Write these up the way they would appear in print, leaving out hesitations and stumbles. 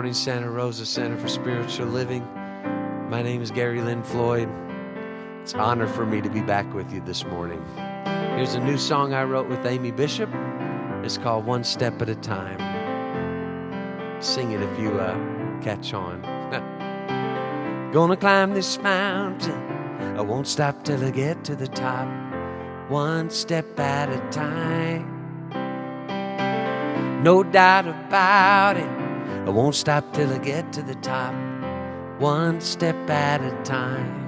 morning, Santa Rosa Center for Spiritual Living. My name is Gary Lynn Floyd. It's an honor for me to be back with you this morning. Here's a new song I wrote with Amy Bishop. It's called One Step at a Time. Sing it if you catch on. Gonna climb this mountain, I won't stop till I get to the top. One step at a time. No doubt about it, I won't stop till I get to the top. One step at a time.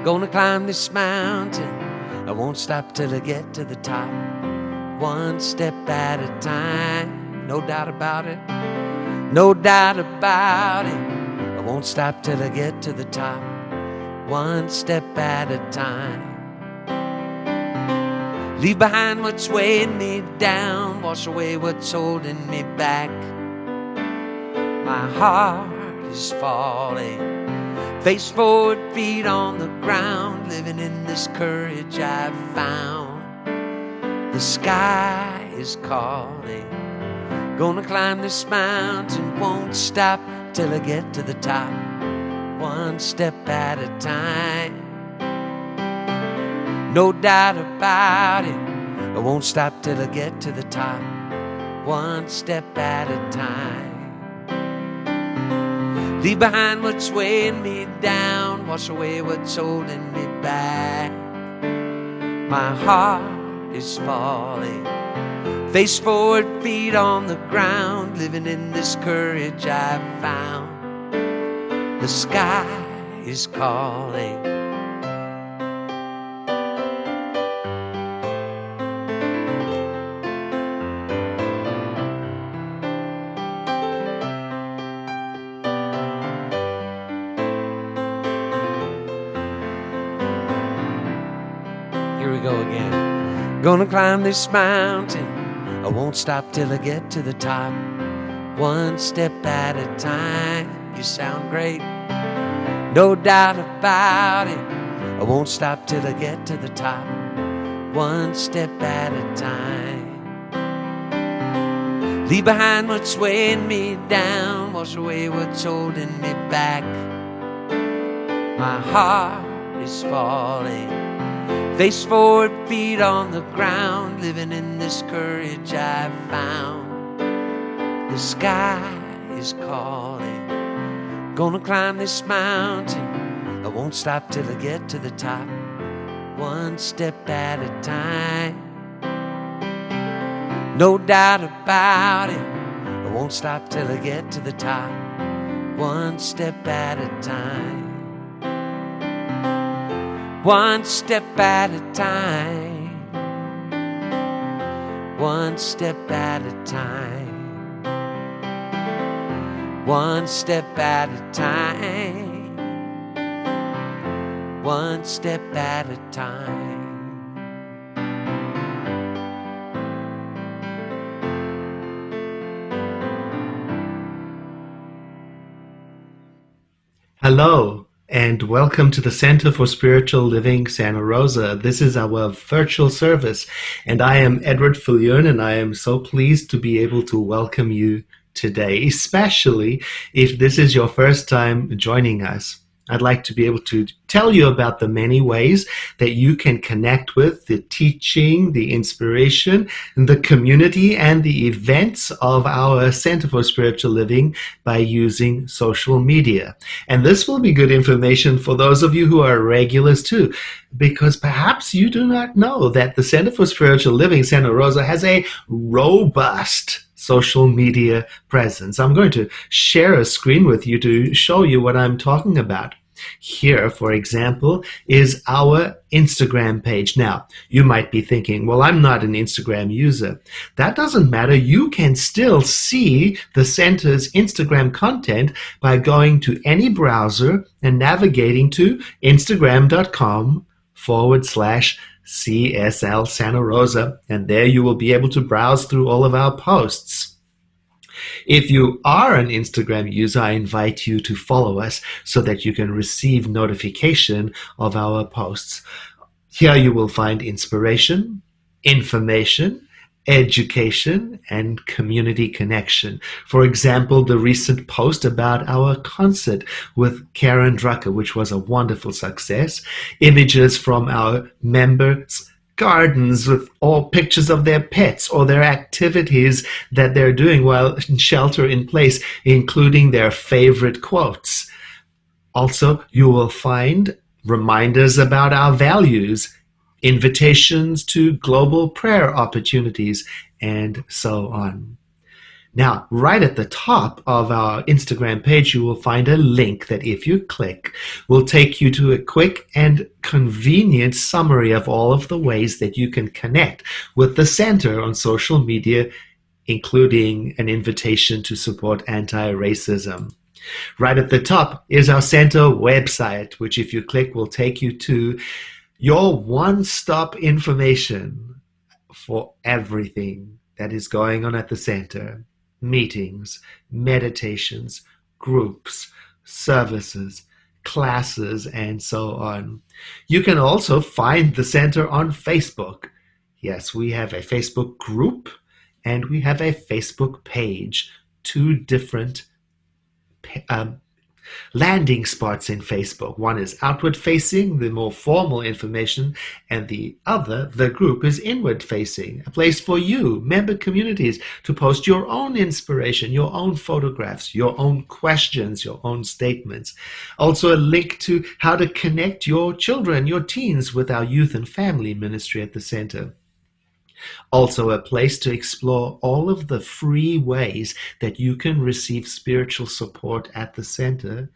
Gonna climb this mountain, I won't stop till I get to the top. One step at a time. No doubt about it, no doubt about it, I won't stop till I get to the top. One step at a time. Leave behind what's weighing me down, wash away what's holding me back. My heart is falling, face forward, feet on the ground, living in this courage I've found. The sky is calling, gonna climb this mountain, won't stop till I get to the top. One step at a time. No doubt about it, I won't stop till I get to the top. One step at a time. Leave behind what's weighing me down, wash away what's holding me back. My heart is falling, face forward, feet on the ground, living in this courage I've found. The sky is calling. Here we go again. Gonna climb this mountain, I won't stop till I get to the top. One step at a time. You sound great, no doubt about it, I won't stop till I get to the top. One step at a time. Leave behind what's weighing me down, wash away what's holding me back. My heart is falling, face forward, feet on the ground, living in this courage I've found. The sky is calling, gonna climb this mountain, I won't stop till I get to the top. One step at a time. No doubt about it, I won't stop till I get to the top. One step at a time. One step at a time. One step at a time. One step at a time. One step at a time. Hello, and welcome to the Center for Spiritual Living Santa Rosa. This is our virtual service, and I am Edward Fillion, and I am so pleased to be able to welcome you today, especially if this is your first time joining us. I'd like to be able to tell you about the many ways that you can connect with the teaching, the inspiration, the community, and the events of our Center for Spiritual Living by using social media. And this will be good information for those of you who are regulars too, because perhaps you do not know that the Center for Spiritual Living Santa Rosa has a robust social media presence. I'm going to share a screen with you to show you what I'm talking about. Here, for example, is our Instagram page. Now, you might be thinking, well, I'm not an Instagram user. That doesn't matter. You can still see the center's Instagram content by going to any browser and navigating to instagram.com/CSL Santa Rosa, and there you will be able to browse through all of our posts. If you are an Instagram user, I invite you to follow us so that you can receive notification of our posts. Here you will find inspiration, information, education, and community connection. For example, the recent post about our concert with Karen Drucker, which was a wonderful success, images from our members' gardens with all pictures of their pets or their activities that they're doing while in shelter in place, including their favorite quotes. Also, you will find reminders about our values, invitations to global prayer opportunities, and so on. Now, right at the top of our Instagram page, you will find a link that if you click, will take you to a quick and convenient summary of all of the ways that you can connect with the center on social media, including an invitation to support anti-racism. Right at the top is our center website, which if you click will take you to your one-stop information for everything that is going on at the center. Meetings, meditations, groups, services, classes, and so on. You can also find the center on Facebook. Yes, we have a Facebook group and we have a Facebook page, two different landing spots in Facebook. One is outward facing, the more formal information, and the other, the group, is inward facing, a place for you, member communities, to post your own inspiration, your own photographs, your own questions, your own statements. Also a link to how to connect your children, your teens, with our youth and family ministry at the center. Also a place to explore all of the free ways that you can receive spiritual support at the center,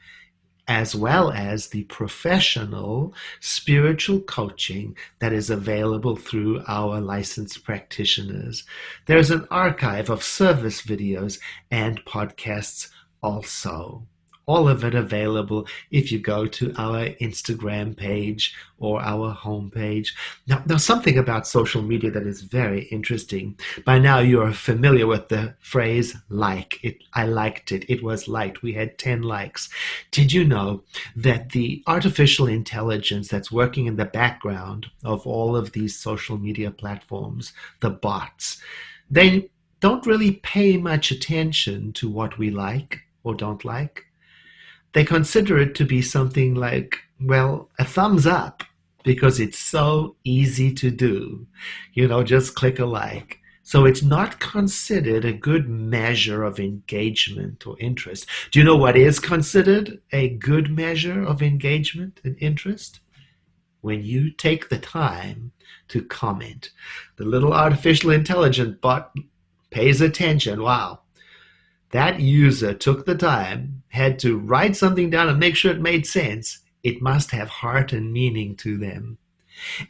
as well as the professional spiritual coaching that is available through our licensed practitioners. There's an archive of service videos and podcasts also. All of it available if you go to our Instagram page or our homepage. Now, something about social media that is very interesting. By now, you are familiar with the phrase like. I liked it. It was liked. We had 10 likes. Did you know that the artificial intelligence that's working in the background of all of these social media platforms, the bots, they don't really pay much attention to what we like or don't like? They consider it to be something like, well, a thumbs up, because it's so easy to do. Just click a like. So it's not considered a good measure of engagement or interest. Do you know what is considered a good measure of engagement and interest? When you take the time to comment. The little artificial intelligence bot pays attention. Wow. That user took the time, had to write something down and make sure it made sense. It must have heart and meaning to them.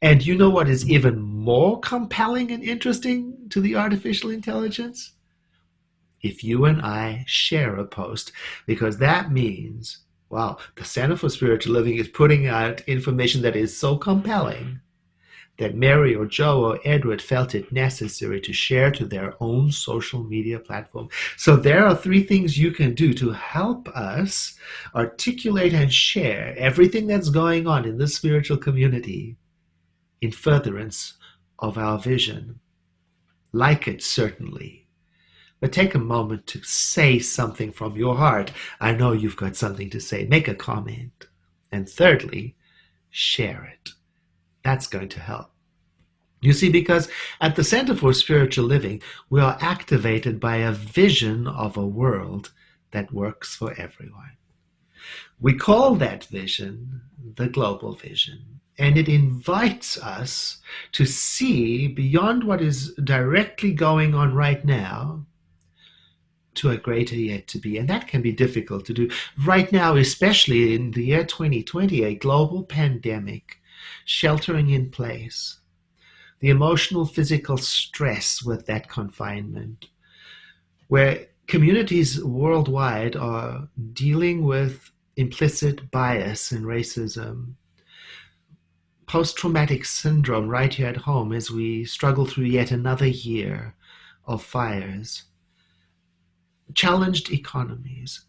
And you know what is even more compelling and interesting to the artificial intelligence? If you and I share a post, because that means, wow, the Center for Spiritual Living is putting out information that is so compelling that Mary or Joe or Edward felt it necessary to share to their own social media platform. So there are 3 things you can do to help us articulate and share everything that's going on in the spiritual community in furtherance of our vision. Like it, certainly. But take a moment to say something from your heart. I know you've got something to say. Make a comment. And thirdly, share it. That's going to help. You see, because at the Center for Spiritual Living, we are activated by a vision of a world that works for everyone. We call that vision the global vision, and it invites us to see beyond what is directly going on right now to a greater yet to be. And that can be difficult to do right now, especially in the year 2020, a global pandemic, sheltering in place, the emotional, physical stress with that confinement, where communities worldwide are dealing with implicit bias and racism, post-traumatic syndrome right here at home as we struggle through yet another year of fires, challenged economies,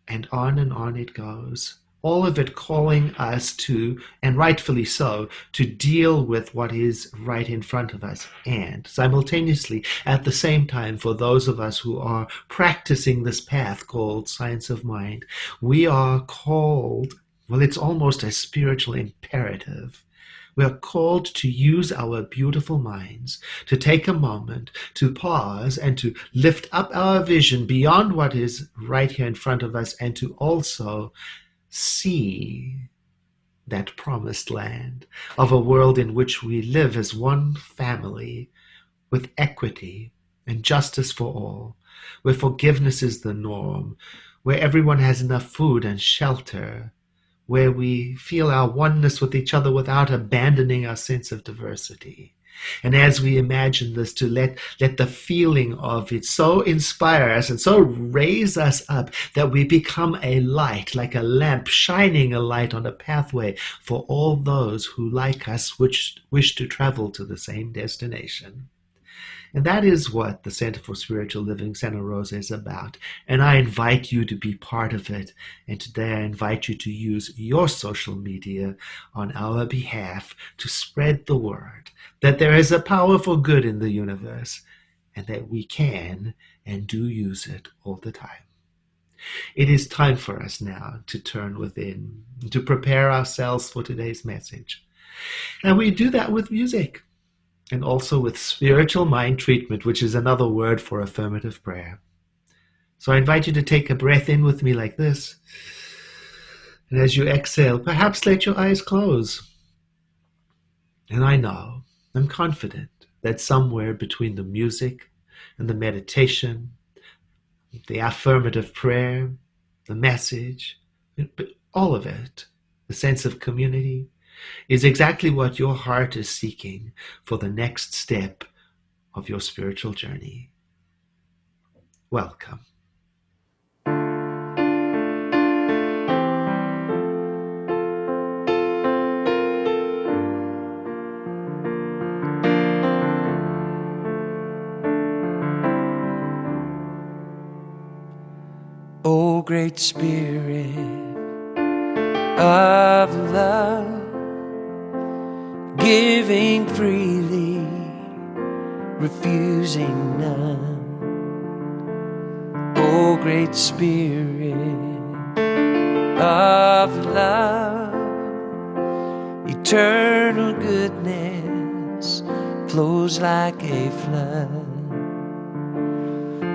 and on it goes. all of it calling us to, and rightfully so, to deal with what is right in front of us. And simultaneously, at the same time, for those of us who are practicing this path called Science of Mind, we are called, well, it's almost a spiritual imperative. We are called to use our beautiful minds, to take a moment, to pause, and to lift up our vision beyond what is right here in front of us, and to also see that promised land of a world in which we live as one family with equity and justice for all, where forgiveness is the norm, where everyone has enough food and shelter, where we feel our oneness with each other without abandoning our sense of diversity. And as we imagine this, to let the feeling of it so inspire us and so raise us up that we become a light, like a lamp shining a light on a pathway for all those who, like us, wish to travel to the same destination. And that is what the Center for Spiritual Living Santa Rosa is about. And I invite you to be part of it. And today I invite you to use your social media on our behalf to spread the word that there is a powerful good in the universe and that we can and do use it all the time. It is time for us now to turn within, to prepare ourselves for today's message. And we do that with music. And also with spiritual mind treatment, which is another word for affirmative prayer. So I invite you to take a breath in with me like this. And as you exhale, perhaps let your eyes close. And I'm confident that somewhere between the music and the meditation, the affirmative prayer, the message, all of it, the sense of community, is exactly what your heart is seeking for the next step of your spiritual journey. Welcome. O great Spirit of love, giving freely, refusing none. O great Spirit of love, eternal goodness flows like a flood.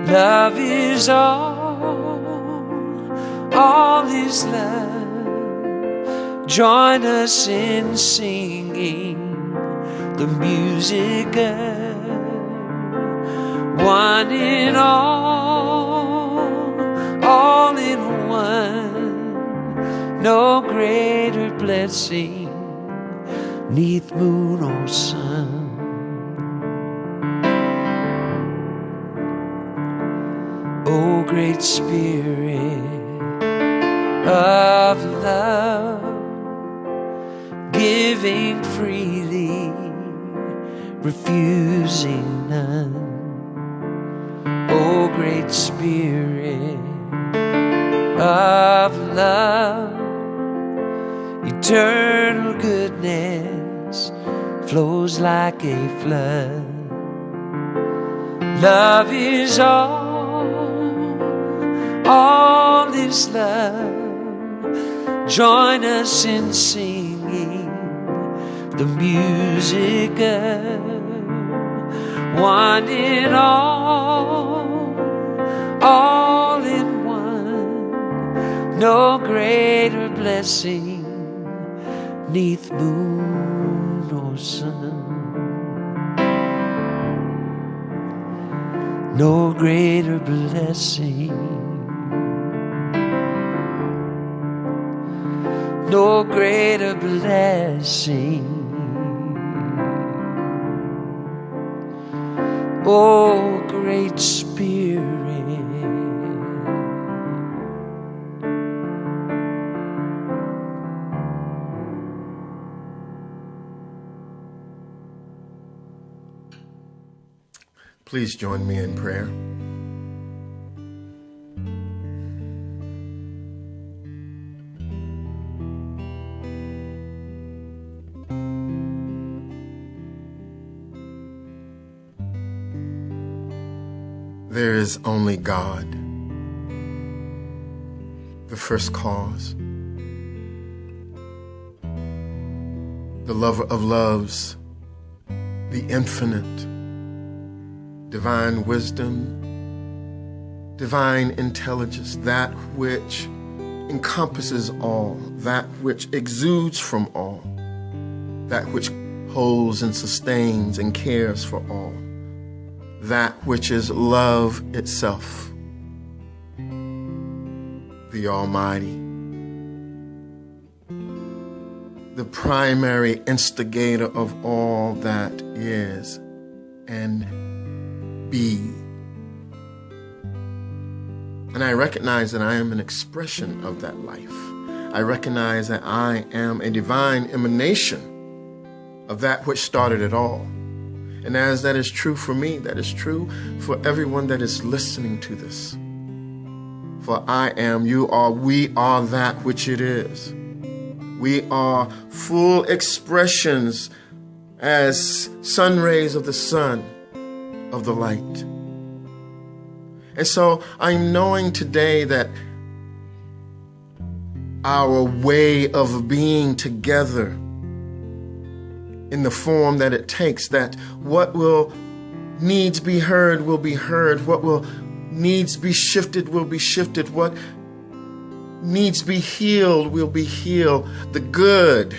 Love is all is love. Join us in singing the music of one in all in one. No greater blessing neath moon or sun. O great Spirit of love, giving freely, refusing none. O great Spirit of love, eternal goodness flows like a flood. Love is all is love. Join us in singing the music of one in all in one. No greater blessing neath moon or sun. No greater blessing, no greater blessing. Oh, great Spirit. Please join me in prayer. there is only God, the first cause, the lover of loves, the infinite, divine wisdom, divine intelligence, that which encompasses all, that which exudes from all, that which holds and sustains and cares for all, that which is love itself, the Almighty, the primary instigator of all that is and be. And I recognize that I am an expression of that life. I recognize that I am a divine emanation of that which started it all. And as that is true for me, that is true for everyone that is listening to this. For I am, you are, we are that which it is. We are full expressions as sun rays of the sun, of the light. And so I'm knowing today that our way of being together in the form that it takes, that what will needs be heard will be heard, what will needs be shifted will be shifted, what needs be healed will be healed, the good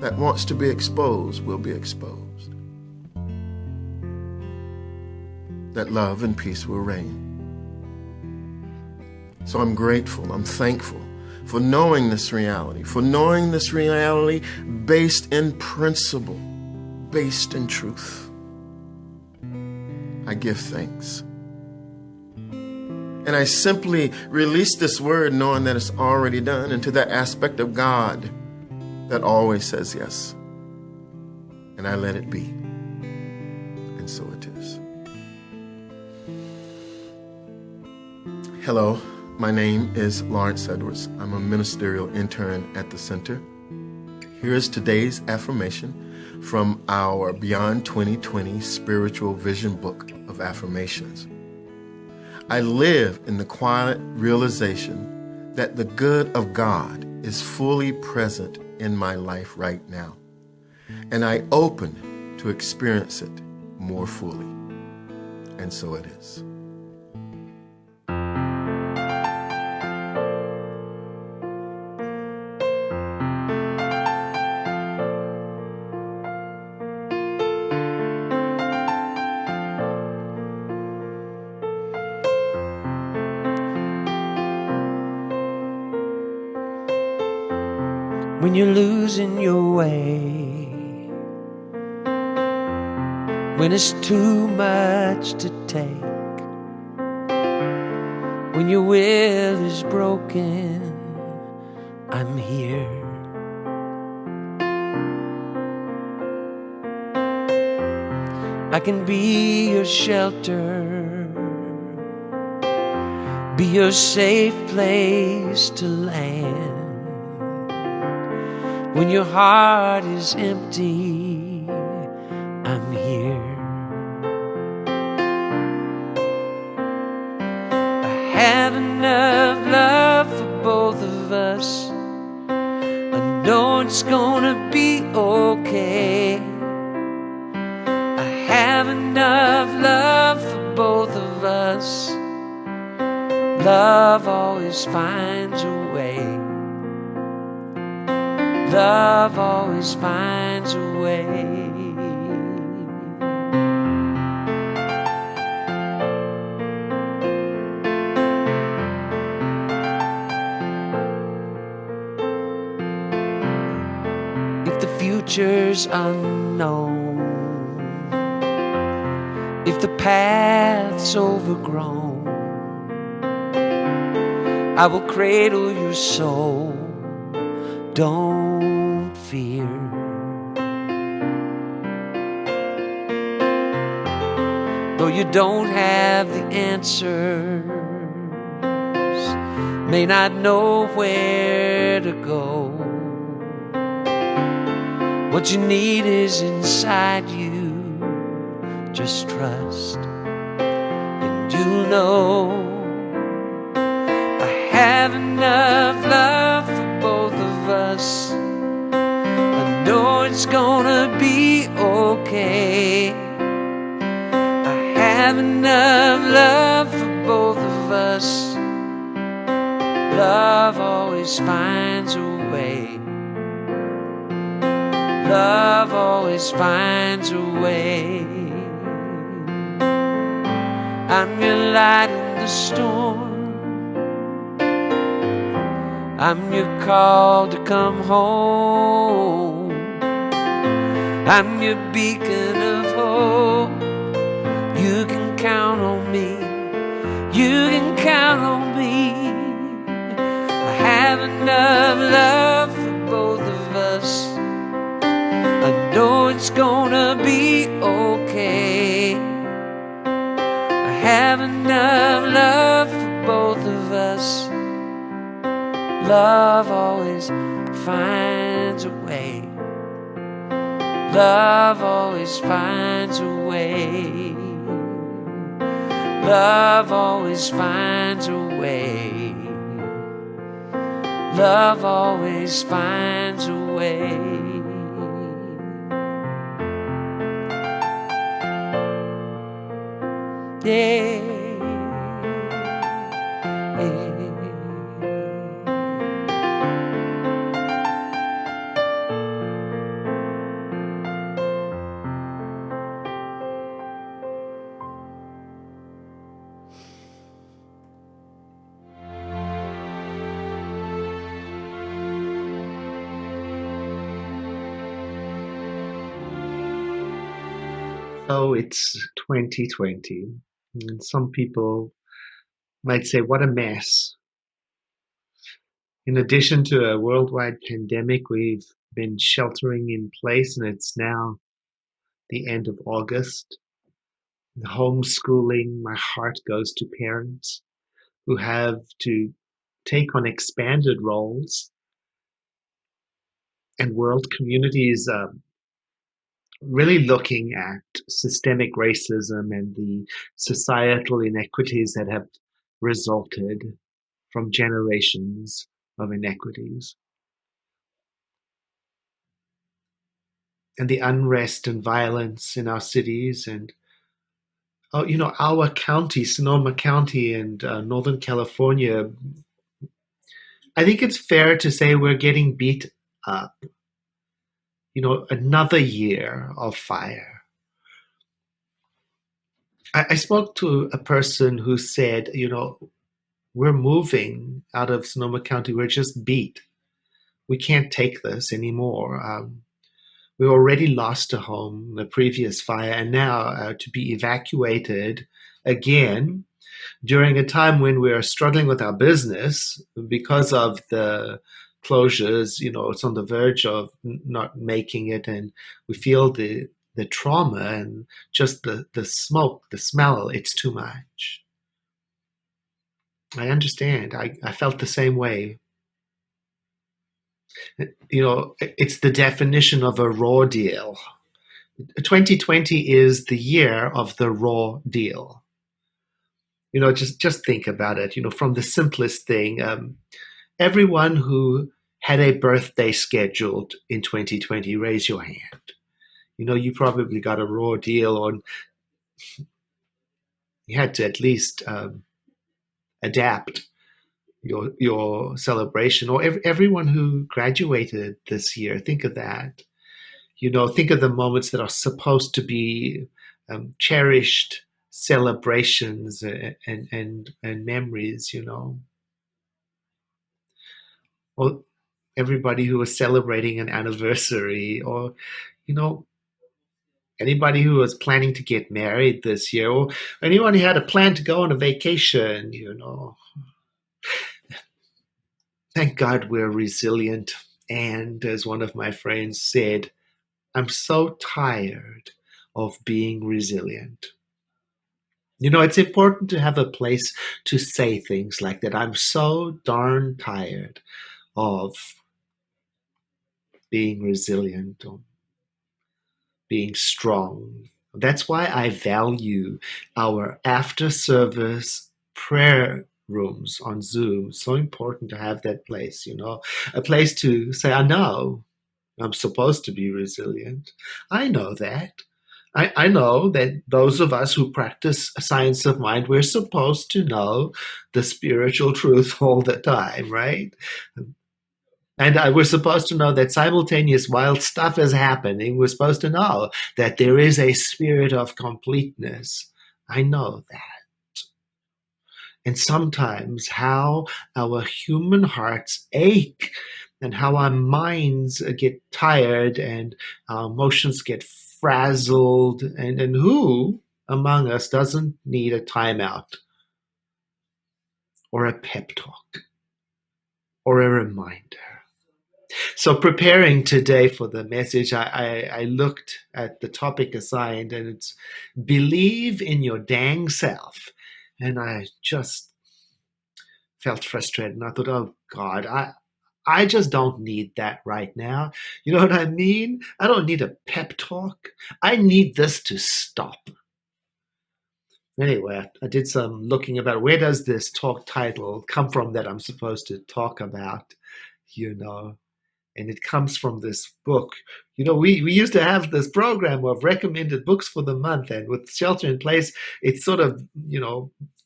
that wants to be exposed will be exposed, that love and peace will reign. So I'm grateful, I'm thankful for knowing this reality, based in principle, based in truth. I give thanks. And I simply release this word knowing that it's already done into that aspect of God that always says yes. And I let it be. And so it is. Hello, my name is Lawrence Edwards. I'm a ministerial intern at the center. Here is today's affirmation from our Beyond 2020 Spiritual Vision Book of Affirmations. I live in the quiet realization that the good of God is fully present in my life right now, and I open to experience it more fully. And so it is. When you're losing your way, when it's too much to take, when your will is broken, I'm here. I can be your shelter, be your safe place to land. When your heart is empty, I'm here. I have enough love for both of us. I know it's gonna be okay. I have enough love for both of us. Love always finds a way. Love always finds a way. If the future's unknown, if the path's overgrown, I will cradle your soul. Don't fear. Though you don't have the answers, may not know where to go, what you need is inside you. Just trust in You know I have enough love for both of us. I know it's gonna be okay. I have enough love for both of us. Love always finds a way. Love always finds a way. I'm your light in the storm. I'm your call to come home. I'm your beacon of hope. You can count on me. You can count on me. I have enough love for both of us. I know it's gonna be okay. I have enough love for both of us. Love always finds a way. Love always finds a way. Love always finds a way. Love always finds a way. Yeah. So it's 2020, and some people might say, what a mess. In addition to a worldwide pandemic, we've been sheltering in place, and it's now the end of August. The homeschooling, my heart goes to parents who have to take on expanded roles, and world communities really looking at systemic racism and the societal inequities that have resulted from generations of inequities. And the unrest and violence in our cities and our county, Sonoma County and Northern California, I think it's fair to say we're getting beat up. Another year of fire. I spoke to a person who said, we're moving out of Sonoma County. We're just beat. We can't take this anymore. We already lost a home in the previous fire, and now to be evacuated again during a time when we're struggling with our business because of the closures. It's on the verge of not making it, and we feel the trauma and just the smoke, the smell. It's too much. I understand. I felt the same way. It's the definition of a raw deal. 2020 is the year of the raw deal. Just think about it. From the simplest thing, everyone who had a birthday scheduled in 2020, raise your hand. You probably got a raw deal on. You had to at least adapt your celebration, or everyone who graduated this year. Think of that. Think of the moments that are supposed to be cherished celebrations and memories. Or everybody who was celebrating an anniversary, or you know anybody who was planning to get married this year, or anyone who had a plan to go on a vacation. Thank God we're resilient. And as one of my friends said, I'm so tired of being resilient. It's important to have a place to say things like that. I'm so darn tired of being resilient or being strong That's why I value our after service prayer rooms on Zoom. So important to have that place, a place to say, I know I'm supposed to be resilient. I know that. I know that those of us who practice science of mind, we're supposed to know the spiritual truth all the time, right? And we're supposed to know that simultaneous, while stuff is happening, we're supposed to know that there is a spirit of completeness. I know that. And sometimes how our human hearts ache and how our minds get tired and our emotions get frazzled. And who among us doesn't need a timeout or a pep talk or a reminder? So preparing today for the message, I looked at the topic assigned, and it's believe in your dang self. And I just felt frustrated. And I thought, oh God, I just don't need that right now. You know what I mean? I don't need a pep talk. I need this to stop. Anyway, I did some looking about where does this talk title come from that I'm supposed to talk about, and it comes from this book. We used to have this program of recommended books for the month, and with shelter in place, it sort of,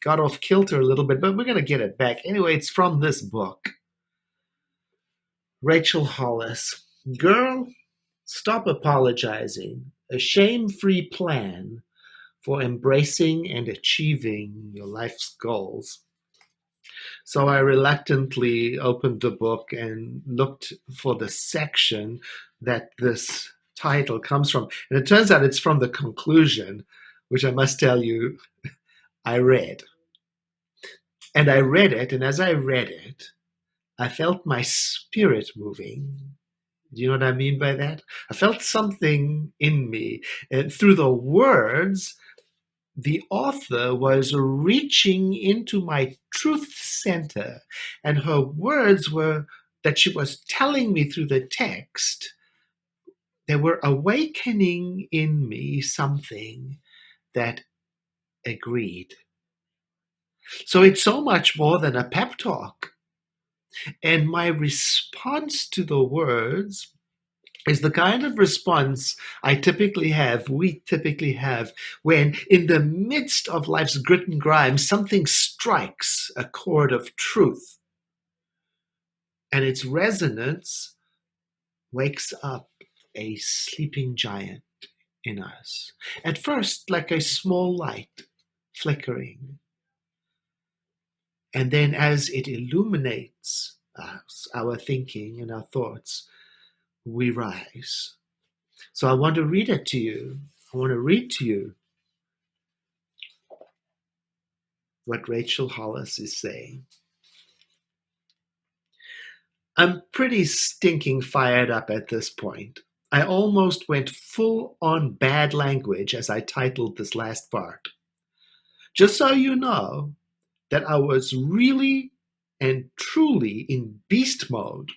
got off kilter a little bit, but we're going to get it back. Anyway, it's from this book. Rachel Hollis. Girl, stop apologizing. A shame-free plan for embracing and achieving your life's goals. So I reluctantly opened the book and looked for the section that this title comes from. And it turns out it's from the conclusion, which I must tell you, I read. And I read it, and as I read it, I felt my spirit moving. Do you know what I mean by that? I felt something in me. And through the words, the author was reaching into my truth center, and her words were that she was telling me through the text. They were awakening in me something that agreed. So it's so much more than a pep talk. And my response to the words is the kind of response we typically have, when in the midst of life's grit and grime, something strikes a chord of truth. And its resonance wakes up a sleeping giant in us. At first, like a small light flickering. And then as it illuminates us, our thinking and our thoughts, we rise. So I want to read it to you. I want to read to you what Rachel Hollis is saying. I'm pretty stinking fired up at this point. I almost went full on bad language as I titled this last part. Just so you know that I was really and truly in beast mode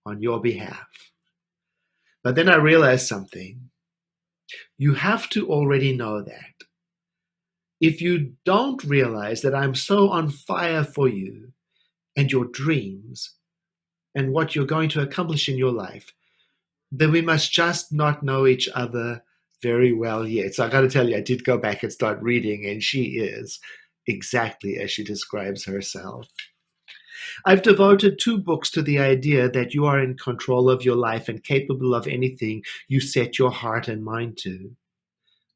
on your behalf. But then I realized something. You have to already know that. If you don't realize that I'm so on fire for you and your dreams and what you're going to accomplish in your life, then we must just not know each other very well yet. So I got to tell you, I did go back and start reading, and she is exactly as she describes herself. I've devoted 2 books to the idea that you are in control of your life and capable of anything you set your heart and mind to.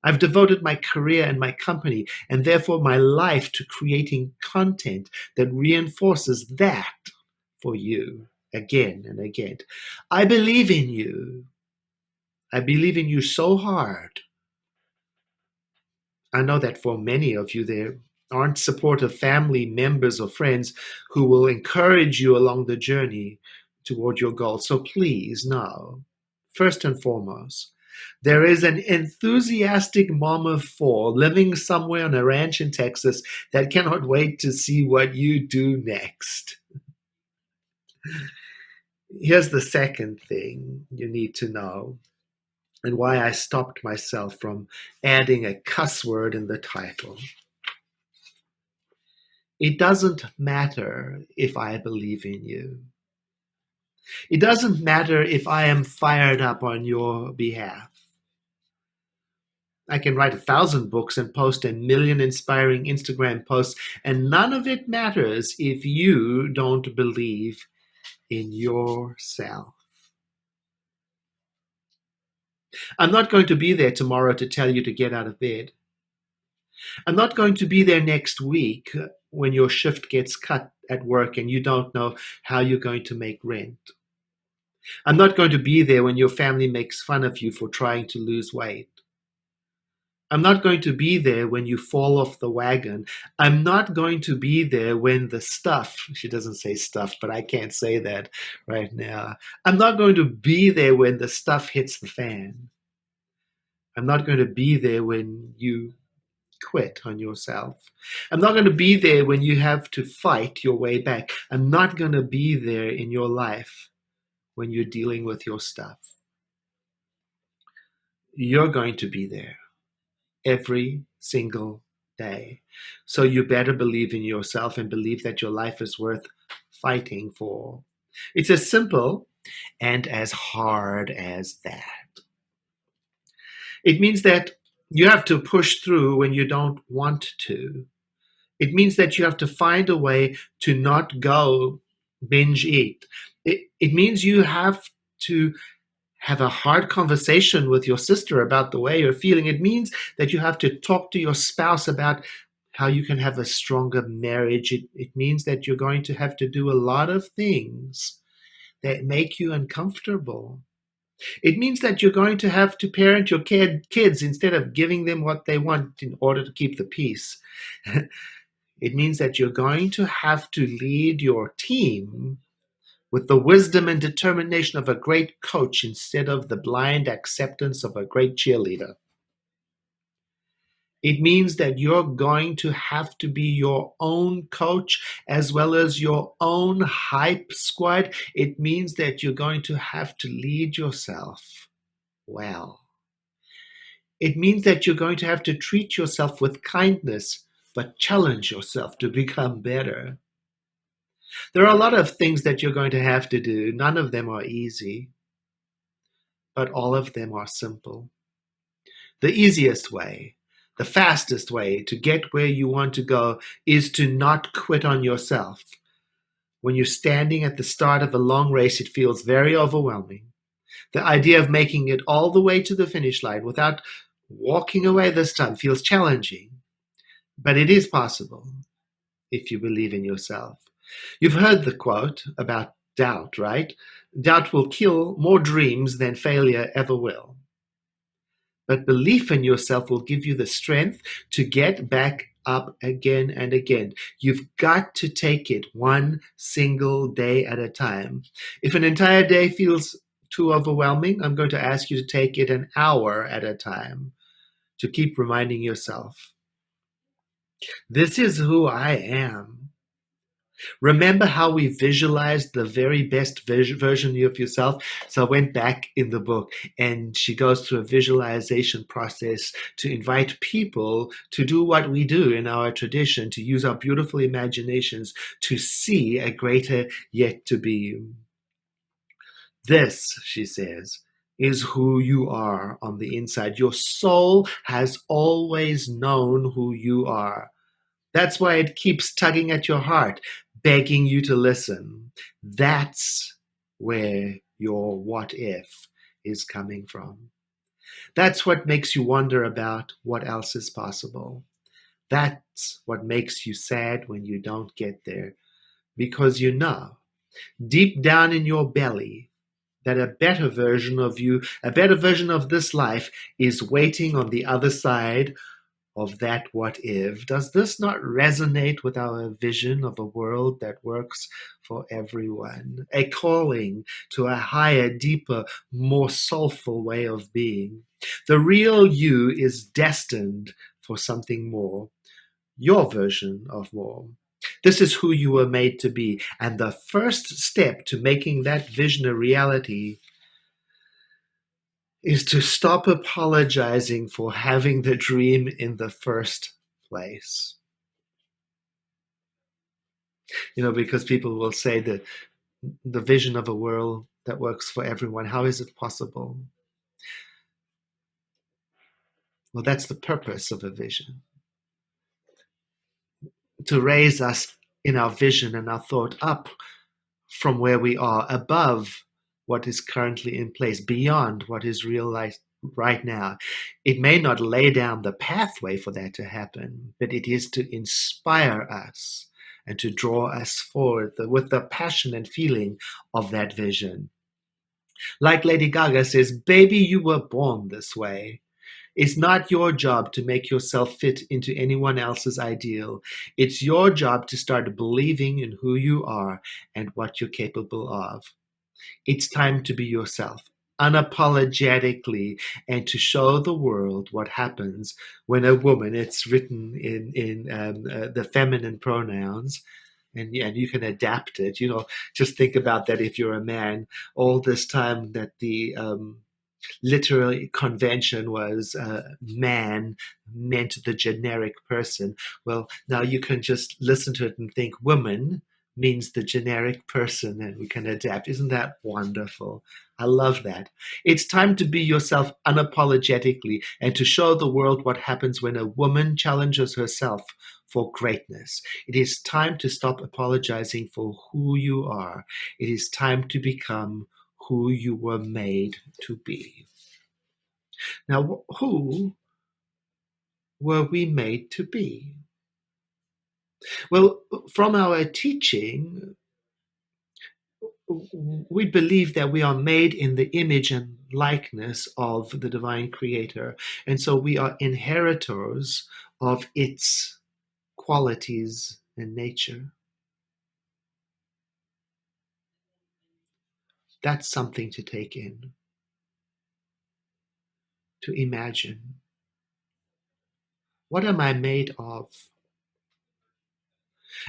I've devoted my career and my company, and therefore my life, to creating content that reinforces that for you again and again. I believe in you. I believe in you so hard. I know that for many of you, there aren't supportive family members or friends who will encourage you along the journey toward your goal. So please know, first and foremost, there is an enthusiastic mom of 4 living somewhere on a ranch in Texas that cannot wait to see what you do next. Here's the second thing you need to know. and why I stopped myself from adding a cuss word in the title. It doesn't matter if I believe in you. It doesn't matter if I am fired up on your behalf. I can write 1,000 books and post 1,000,000 inspiring Instagram posts, and none of it matters if you don't believe in yourself. I'm not going to be there tomorrow to tell you to get out of bed. I'm not going to be there next week when your shift gets cut at work and you don't know how you're going to make rent. I'm not going to be there when your family makes fun of you for trying to lose weight. I'm not going to be there when you fall off the wagon. I'm not going to be there when the stuff, she doesn't say stuff, but I can't say that right now. I'm not going to be there when the stuff hits the fan. I'm not going to be there when you quit on yourself. I'm not going to be there when you have to fight your way back. I'm not going to be there in your life when you're dealing with your stuff. You're going to be there every single day. So you better believe in yourself and believe that your life is worth fighting for. It's as simple and as hard as that. It means that you have to push through when you don't want to. It means that you have to find a way to not go binge eat. It means you have to have a hard conversation with your sister about the way you're feeling. It means that you have to talk to your spouse about how you can have a stronger marriage. It means that you're going to have to do a lot of things that make you uncomfortable. It means that you're going to have to parent your kids instead of giving them what they want in order to keep the peace. It means that you're going to have to lead your team with the wisdom and determination of a great coach instead of the blind acceptance of a great cheerleader. It means that you're going to have to be your own coach as well as your own hype squad. It means that you're going to have to lead yourself well. It means that you're going to have to treat yourself with kindness, but challenge yourself to become better. There are a lot of things that you're going to have to do. None of them are easy, but all of them are simple. The easiest way, the fastest way to get where you want to go is to not quit on yourself. When you're standing at the start of a long race, it feels very overwhelming. The idea of making it all the way to the finish line without walking away this time feels challenging, but it is possible if you believe in yourself. You've heard the quote about doubt, right? Doubt will kill more dreams than failure ever will. But belief in yourself will give you the strength to get back up again and again. You've got to take it one single day at a time. If an entire day feels too overwhelming, I'm going to ask you to take it an hour at a time to keep reminding yourself, this is who I am. Remember how we visualized the very best version of yourself? So I went back in the book and she goes through a visualization process to invite people to do what we do in our tradition, to use our beautiful imaginations to see a greater yet to be. This, she says, is who you are on the inside. Your soul has always known who you are. That's why it keeps tugging at your heart, begging you to listen. That's where your what if is coming from. That's what makes you wonder about what else is possible. That's what makes you sad when you don't get there, because you know, deep down in your belly, that a better version of you, a better version of this life is waiting on the other side of that what if. Does this not resonate with our vision of a world that works for everyone? A calling to a higher, deeper, more soulful way of being. The real you is destined for something more. Your version of more. This is who you were made to be. And the first step to making that vision a reality is to stop apologizing for having the dream in the first place. Because people will say that the vision of a world that works for everyone, how is it possible? Well, that's the purpose of a vision. To raise us in our vision and our thought up from where we are, above what is currently in place, beyond what is realized right now. It may not lay down the pathway for that to happen, but it is to inspire us and to draw us forward with the passion and feeling of that vision. Like Lady Gaga says, baby, you were born this way. It's not your job to make yourself fit into anyone else's ideal. It's your job to start believing in who you are and what you're capable of. It's time to be yourself, unapologetically, and to show the world what happens when a woman, it's written in the feminine pronouns, and you can adapt it. Just think about that if you're a man. All this time that the literary convention was man meant the generic person. Well, now you can just listen to it and think woman means the generic person, and we can adapt. Isn't that wonderful? I love that. It's time to be yourself unapologetically and to show the world what happens when a woman challenges herself for greatness. It is time to stop apologizing for who you are. It is time to become who you were made to be. Now, who were we made to be? Well, from our teaching, we believe that we are made in the image and likeness of the divine creator. And so we are inheritors of its qualities and nature. That's something to take in, to imagine. What am I made of?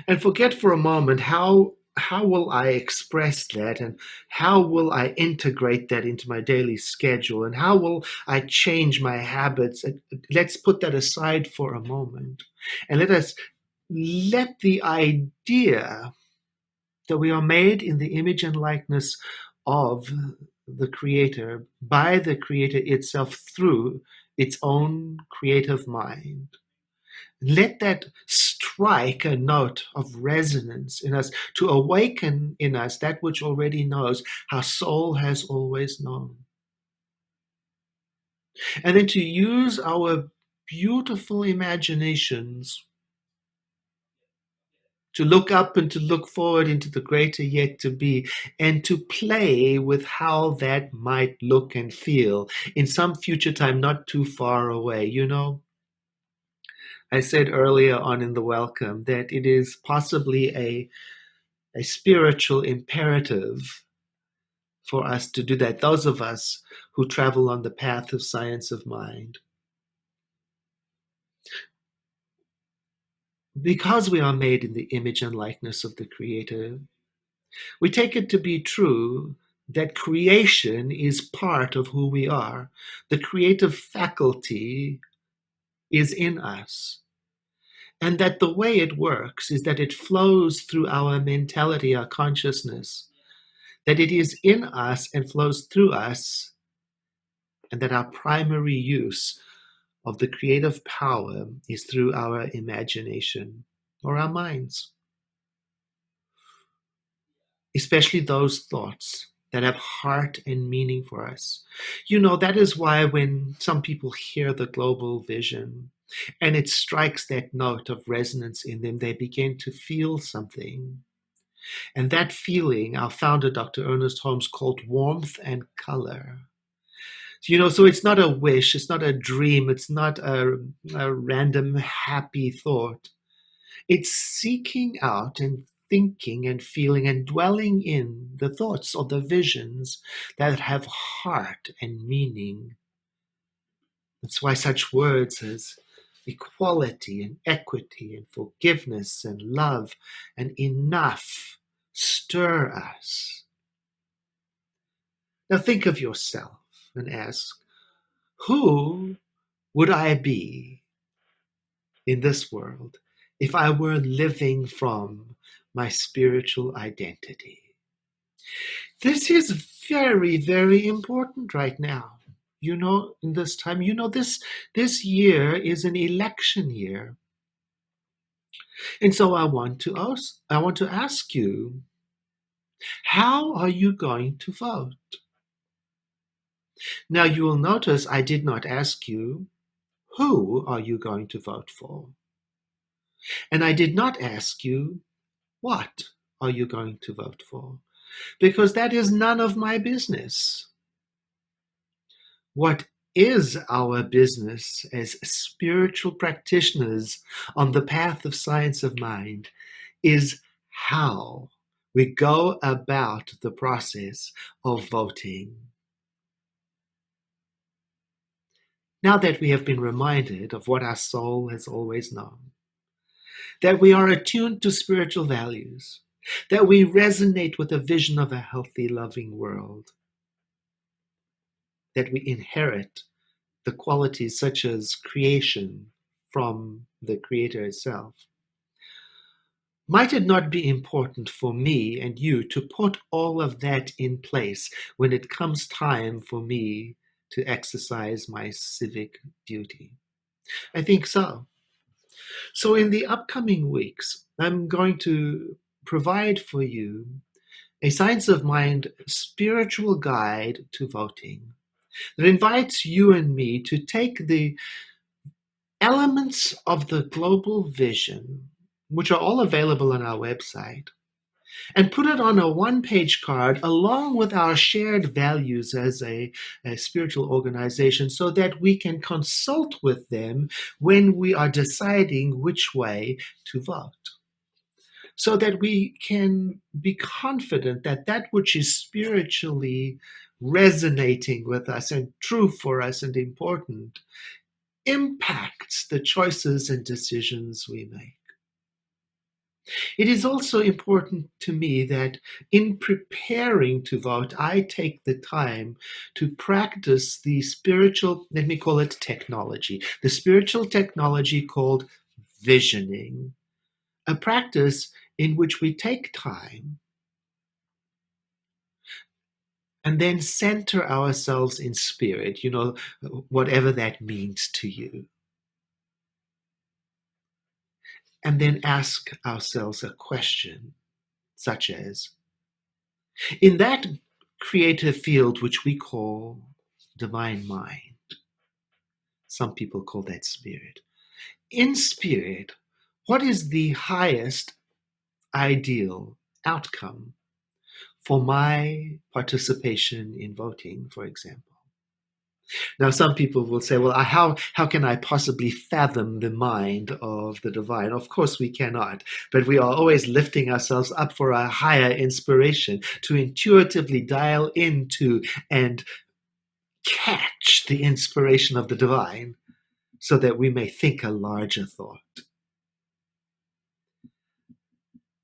And forget for a moment how will I express that, and how will I integrate that into my daily schedule, and how will I change my habits? Let's put that aside for a moment, and let the idea that we are made in the image and likeness of the Creator, by the Creator itself, through its own creative mind. Let that strike a note of resonance in us, to awaken in us that which already knows, how soul has always known. And then to use our beautiful imaginations to look up and to look forward into the greater yet to be, and to play with how that might look and feel in some future time not too far away. I said earlier on in the welcome that it is possibly a spiritual imperative for us to do that, those of us who travel on the path of science of mind. Because we are made in the image and likeness of the Creator, we take it to be true that creation is part of who we are. The creative faculty is in us. And that the way it works is that it flows through our mentality, our consciousness, that it is in us and flows through us, and that our primary use of the creative power is through our imagination or our minds, especially those thoughts that have heart and meaning for us. That is why when some people hear the global vision and it strikes that note of resonance in them, they begin to feel something. And that feeling, our founder, Dr. Ernest Holmes, called warmth and color. So it's not a wish, it's not a dream, it's not a random happy thought. It's seeking out and thinking and feeling and dwelling in the thoughts or the visions that have heart and meaning. That's why such words as equality and equity and forgiveness and love and enough stir us. Now think of yourself and ask, Who would I be in this world if I were living from my spiritual identity? This is very, very important right now. In this time, this year is an election year. And so I want to ask you, how are you going to vote? Now you will notice I did not ask you, who are you going to vote for? And I did not ask you, what are you going to vote for? Because that is none of my business. What is our business as spiritual practitioners on the path of science of mind is how we go about the process of voting. Now that we have been reminded of what our soul has always known, that we are attuned to spiritual values, that we resonate with a vision of a healthy, loving world, that we inherit the qualities such as creation from the Creator itself. Might it not be important for me and you to put all of that in place when it comes time for me to exercise my civic duty? I think so. So in the upcoming weeks, I'm going to provide for you a Science of Mind spiritual guide to voting that invites you and me to take the elements of the global vision, which are all available on our website, and put it on a one-page card along with our shared values as a spiritual organization so that we can consult with them when we are deciding which way to vote. So that we can be confident that that which is spiritually resonating with us and true for us and important impacts the choices and decisions we make. It is also important to me that in preparing to vote, I take the time to practice the spiritual, let me call it technology, the spiritual technology called visioning, a practice in which we take time and then center ourselves in spirit, whatever that means to you. And then ask ourselves a question such as, in that creative field which we call divine mind, some people call that spirit. In spirit, what is the highest ideal outcome for my participation in voting, for example? Now, some people will say, well, how can I possibly fathom the mind of the divine? Of course we cannot, but we are always lifting ourselves up for a higher inspiration to intuitively dial into and catch the inspiration of the divine so that we may think a larger thought.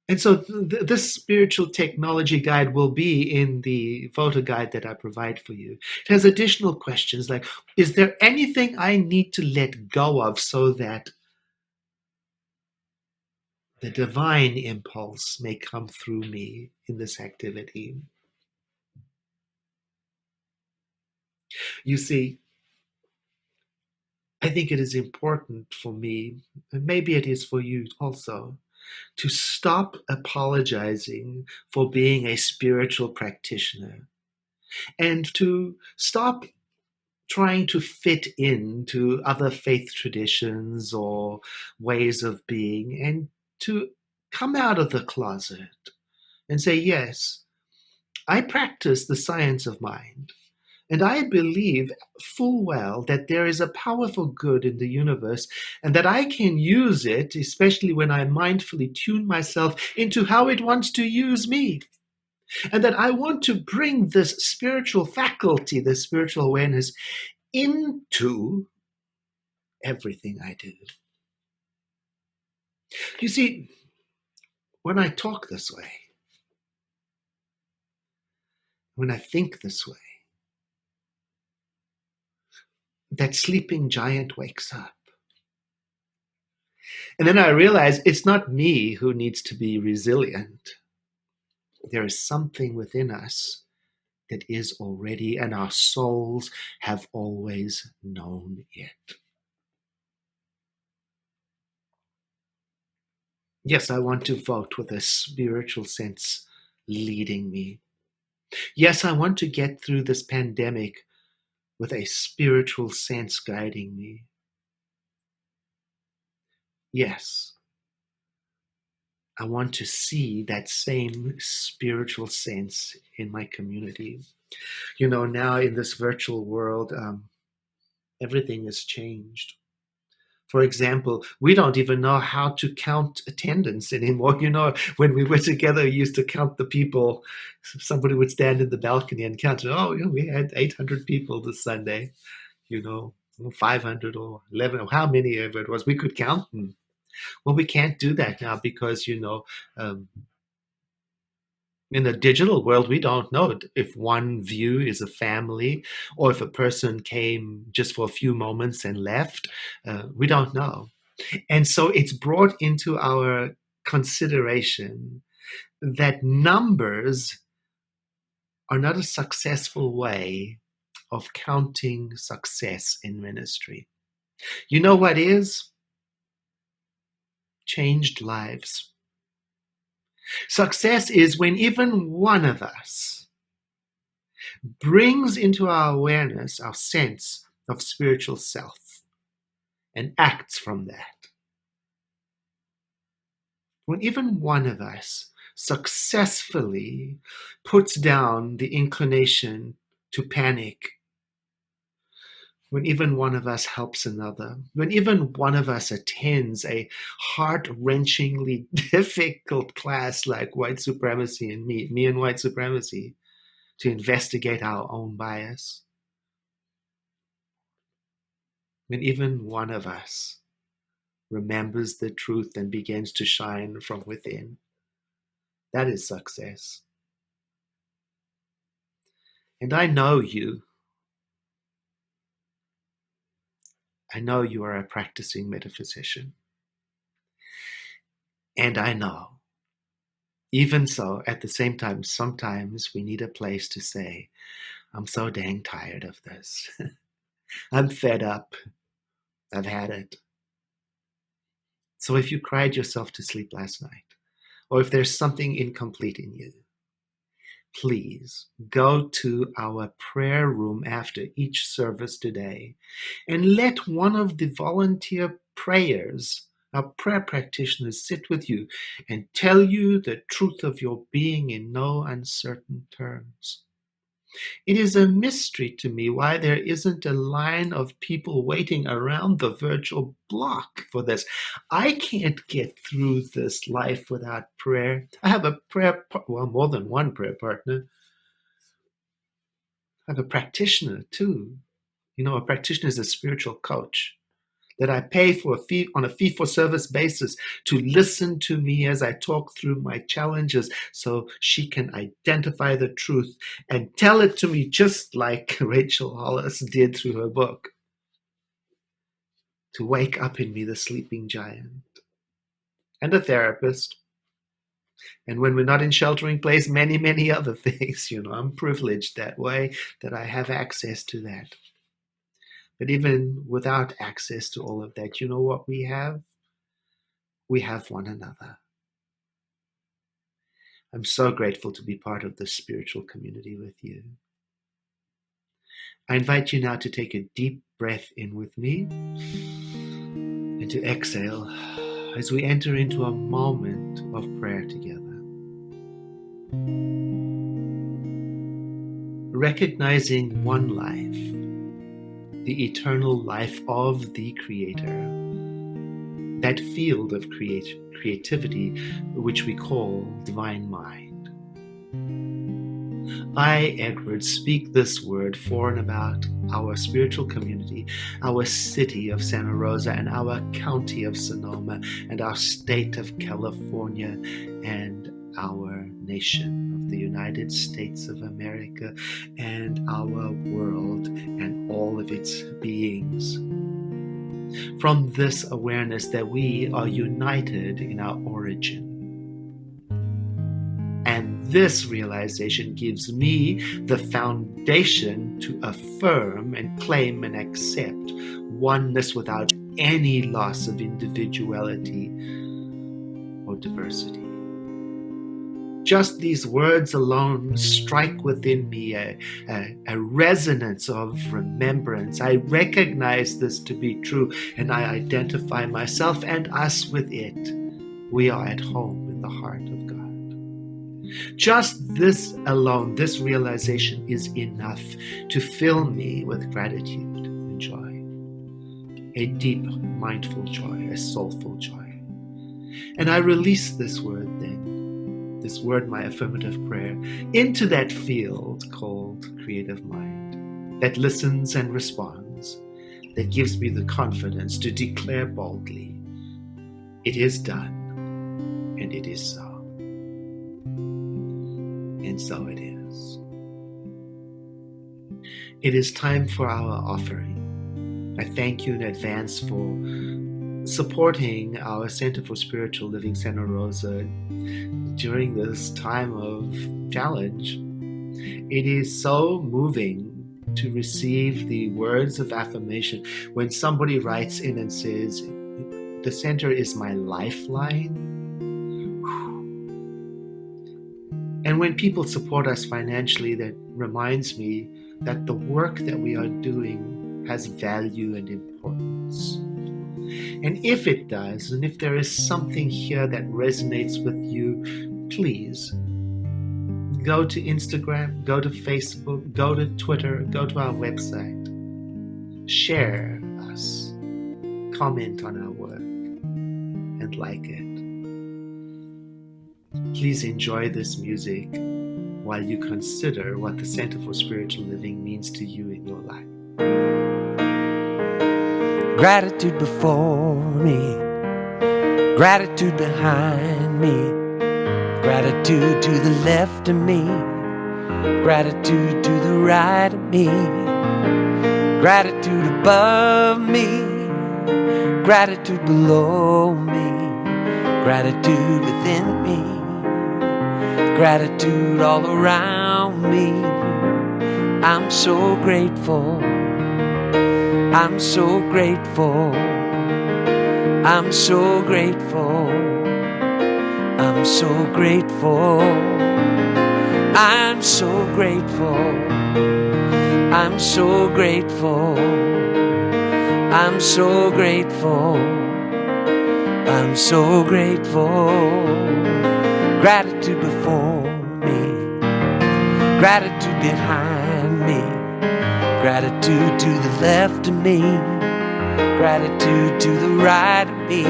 And so this spiritual technology guide will be in the photo guide that I provide for you. It has additional questions like, is there anything I need to let go of so that the divine impulse may come through me in this activity? You see, I think it is important for me, and maybe it is for you also, to stop apologizing for being a spiritual practitioner and to stop trying to fit into other faith traditions or ways of being and to come out of the closet and say, yes, I practice the science of mind. And I believe full well that there is a powerful good in the universe and that I can use it, especially when I mindfully tune myself into how it wants to use me. And that I want to bring this spiritual faculty, this spiritual awareness into everything I do. You see, when I talk this way, when I think this way, that sleeping giant wakes up. And then I realize it's not me who needs to be resilient. There is something within us that is already, and our souls have always known it. Yes, I want to vote with a spiritual sense leading me. Yes, I want to get through this pandemic with a spiritual sense guiding me. Yes, I want to see that same spiritual sense in my community. You know, now in this virtual world, everything has changed. For example, we don't even know how to count attendance anymore. You know, when we were together, we used to count the people. Somebody would stand in the balcony and count. Oh, you know, we had 800 people this Sunday, 500 or 11, or how many ever it was. We could count them. Well, we can't do that now because, um, in the digital world, we don't know if one view is a family or if a person came just for a few moments and left. We don't know. And so it's brought into our consideration that numbers are not a successful way of counting success in ministry. You know what is? Changed lives. Success is when even one of us brings into our awareness our sense of spiritual self and acts from that. When even one of us successfully puts down the inclination to panic, when even one of us helps another, when even one of us attends a heart-wrenchingly difficult class like white supremacy and me and white supremacy, to investigate our own bias, when even one of us remembers the truth and begins to shine from within, that is success. And I know you. I know you are a practicing metaphysician. And I know, even so, at the same time, sometimes we need a place to say, I'm so dang tired of this. I'm fed up. I've had it. So if you cried yourself to sleep last night, or if there's something incomplete in you, please go to our prayer room after each service today and let one of the volunteer prayers, our prayer practitioners, sit with you and tell you the truth of your being in no uncertain terms. It is a mystery to me why there isn't a line of people waiting around the virtual block for this. I can't get through this life without prayer. I have a more than one prayer partner. I have a practitioner too. A practitioner is a spiritual coach that I pay for on a fee-for-service basis to listen to me as I talk through my challenges so she can identify the truth and tell it to me just like Rachel Hollis did through her book, to wake up in me the sleeping giant. And a therapist. And when we're not in sheltering place, many, many other things. I'm privileged that way, that I have access to that. But even without access to all of that, you know what we have? We have one another. I'm so grateful to be part of this spiritual community with you. I invite you now to take a deep breath in with me and to exhale as we enter into a moment of prayer together. Recognizing one life, the eternal life of the Creator, that field of creativity which we call divine mind. I, Edward, speak this word for and about our spiritual community, our city of Santa Rosa, and our county of Sonoma, and our state of California, and our nation of the United States of America, and our world, and all all of its beings. From this awareness that we are united in our origin. And this realization gives me the foundation to affirm and claim and accept oneness without any loss of individuality or diversity. Just these words alone strike within me a resonance of remembrance. I recognize this to be true, and I identify myself and us with it. We are at home in the heart of God. Just this alone, this realization is enough to fill me with gratitude and joy. A deep, mindful joy, a soulful joy. And I release this word then, this word, my affirmative prayer, into that field called creative mind, that listens and responds, that gives me the confidence to declare boldly, it is done, and it is so. And so it is. It is time for our offering. I thank you in advance for supporting our Center for Spiritual Living Santa Rosa during this time of challenge. It is so moving to receive the words of affirmation when somebody writes in and says, the center is my lifeline. And when people support us financially, that reminds me that the work that we are doing has value and importance. And if it does, and if there is something here that resonates with you, please go to Instagram, go to Facebook, go to Twitter, go to our website. Share us, comment on our work, and like it. Please enjoy this music while you consider what the Center for Spiritual Living means to you in your life. Gratitude before me, gratitude behind me, gratitude to the left of me, gratitude to the right of me, gratitude above me, gratitude below me, gratitude within me, gratitude all around me. I'm so grateful. I'm so grateful. I'm so grateful. I'm so grateful. I'm so grateful. I'm so grateful. I'm so grateful. I'm so grateful. Gratitude before me, gratitude behind me, gratitude to the left of me, gratitude to the right of me,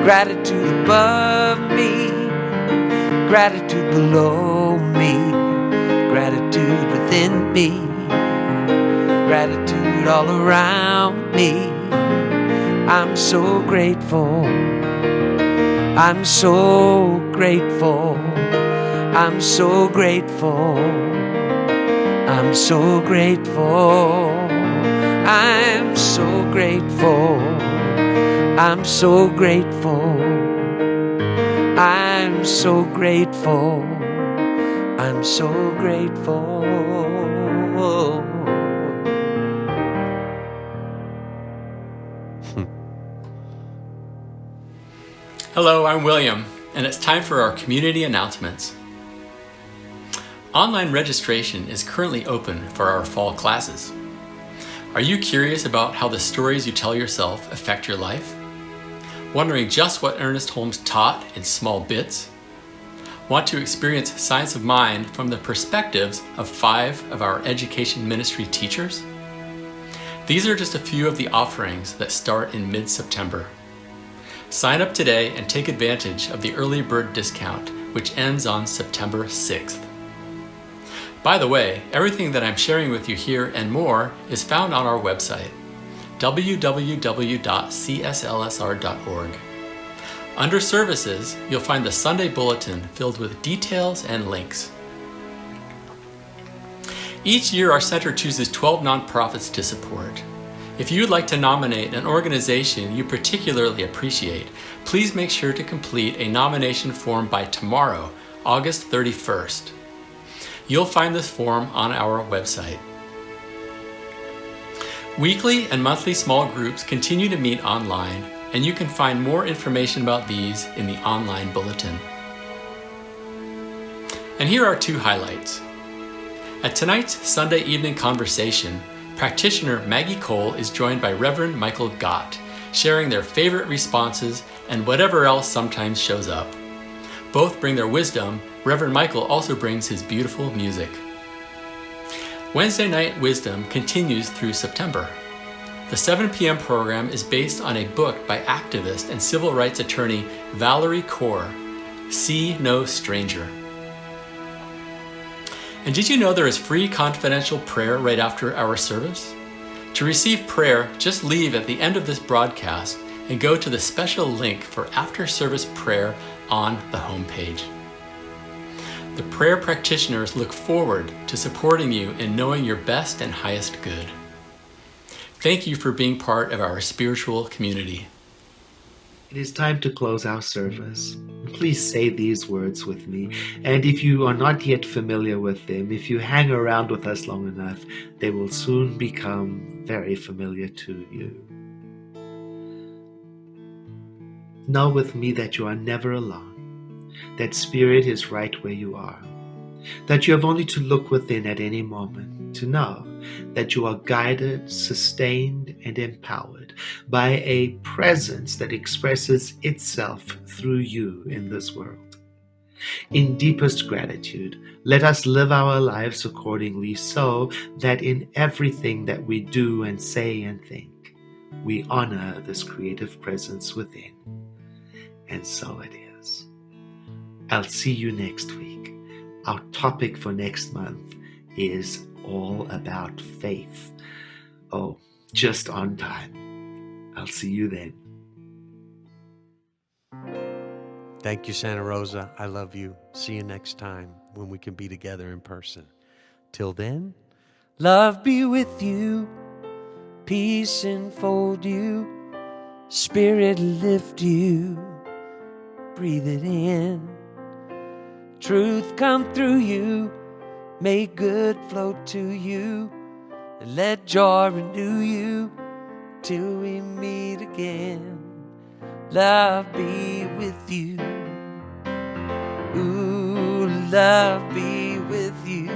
gratitude above me, gratitude below me, gratitude within me, gratitude all around me. I'm so grateful. I'm so grateful. I'm so grateful. I'm so grateful. I'm so grateful. I'm so grateful. I'm so grateful. I'm so grateful. Hello, I'm William, and it's time for our community announcements. Online registration is currently open for our fall classes. Are you curious about how the stories you tell yourself affect your life? Wondering just what Ernest Holmes taught in small bits? Want to experience science of mind from the perspectives of 5 of our education ministry teachers? These are just a few of the offerings that start in mid-September. Sign up today and take advantage of the early bird discount, which ends on September 6th. By the way, everything that I'm sharing with you here and more is found on our website, www.cslsr.org. Under Services, you'll find the Sunday Bulletin filled with details and links. Each year, our center chooses 12 nonprofits to support. If you would like to nominate an organization you particularly appreciate, please make sure to complete a nomination form by tomorrow, August 31st. You'll find this form on our website. Weekly and monthly small groups continue to meet online, and you can find more information about these in the online bulletin. And here are 2 highlights. At tonight's Sunday evening conversation, practitioner Maggie Cole is joined by Reverend Michael Gott, sharing their favorite responses and whatever else sometimes shows up. Both bring their wisdom. Reverend Michael also brings his beautiful music. Wednesday Night Wisdom continues through September. The 7 p.m. program is based on a book by activist and civil rights attorney Valerie Kaur, See No Stranger. And did you know there is free confidential prayer right after our service? To receive prayer, just leave at the end of this broadcast and go to the special link for after-service prayer on the homepage. The prayer practitioners look forward to supporting you in knowing your best and highest good. Thank you for being part of our spiritual community. It is time to close our service. Please say these words with me. And if you are not yet familiar with them, if you hang around with us long enough, they will soon become very familiar to you. Know with me that you are never alone, that Spirit is right where you are, that you have only to look within at any moment to know that you are guided, sustained, and empowered by a presence that expresses itself through you in this world. In deepest gratitude, let us live our lives accordingly so that in everything that we do and say and think, we honor this creative presence within. And so it is. I'll see you next week. Our topic for next month is all about faith. Oh, just on time. I'll see you then. Thank you, Santa Rosa. I love you. See you next time when we can be together in person. Till then, love be with you, peace enfold you, Spirit lift you, breathe it in, truth come through you, may good flow to you, and let joy renew you till we meet again. Love be with you. Ooh, love be with you.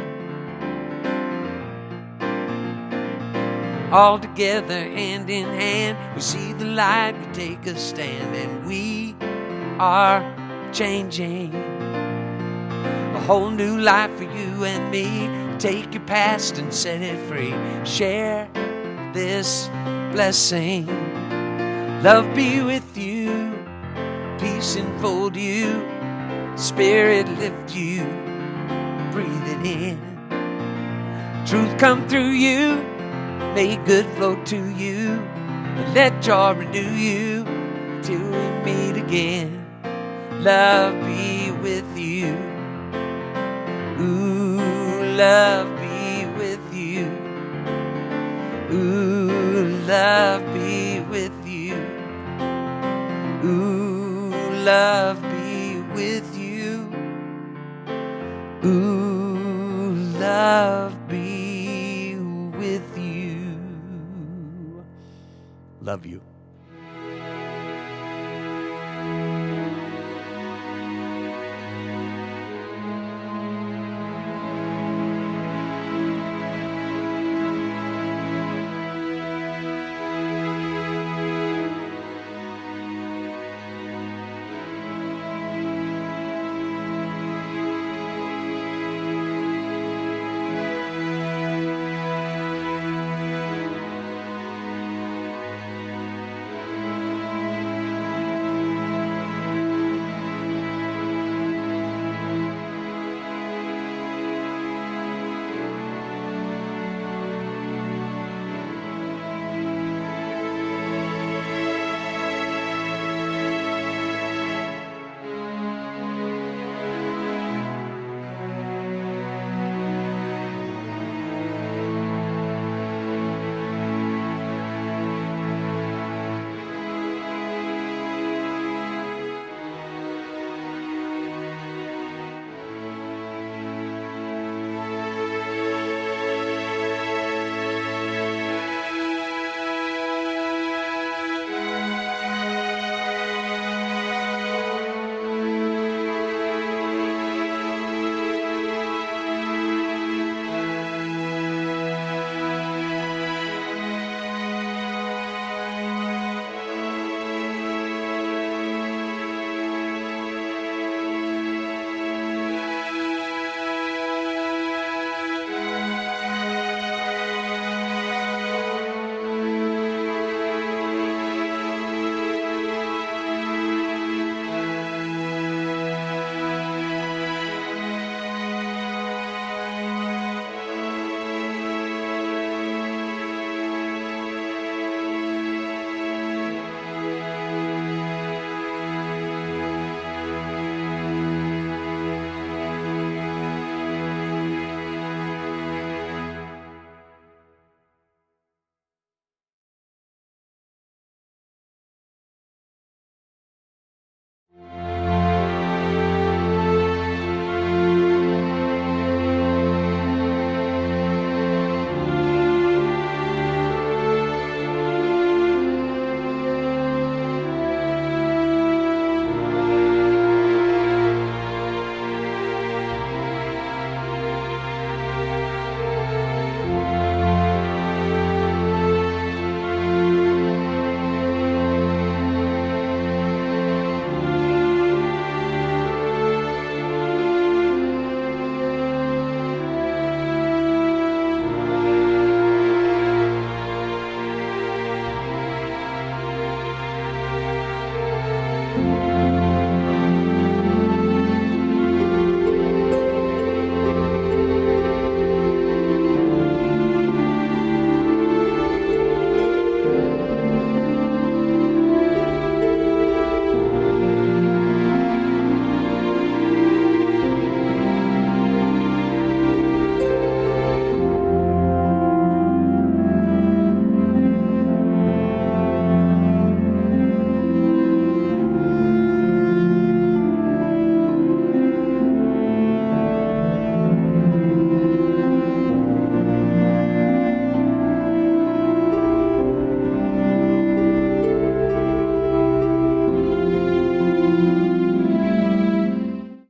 All together, hand in hand, we see the light, we take a stand, and we are changing. A whole new life for you and me. Take your past and set it free. Share this blessing. Love be with you, peace enfold you, Spirit lift you, breathe it in. Truth come through you, may good flow to you, and let joy renew you till we meet again. Love be with you. Ooh, love be with you. Ooh, love be with you. Ooh, love be with you. Ooh, love be with you. Love you.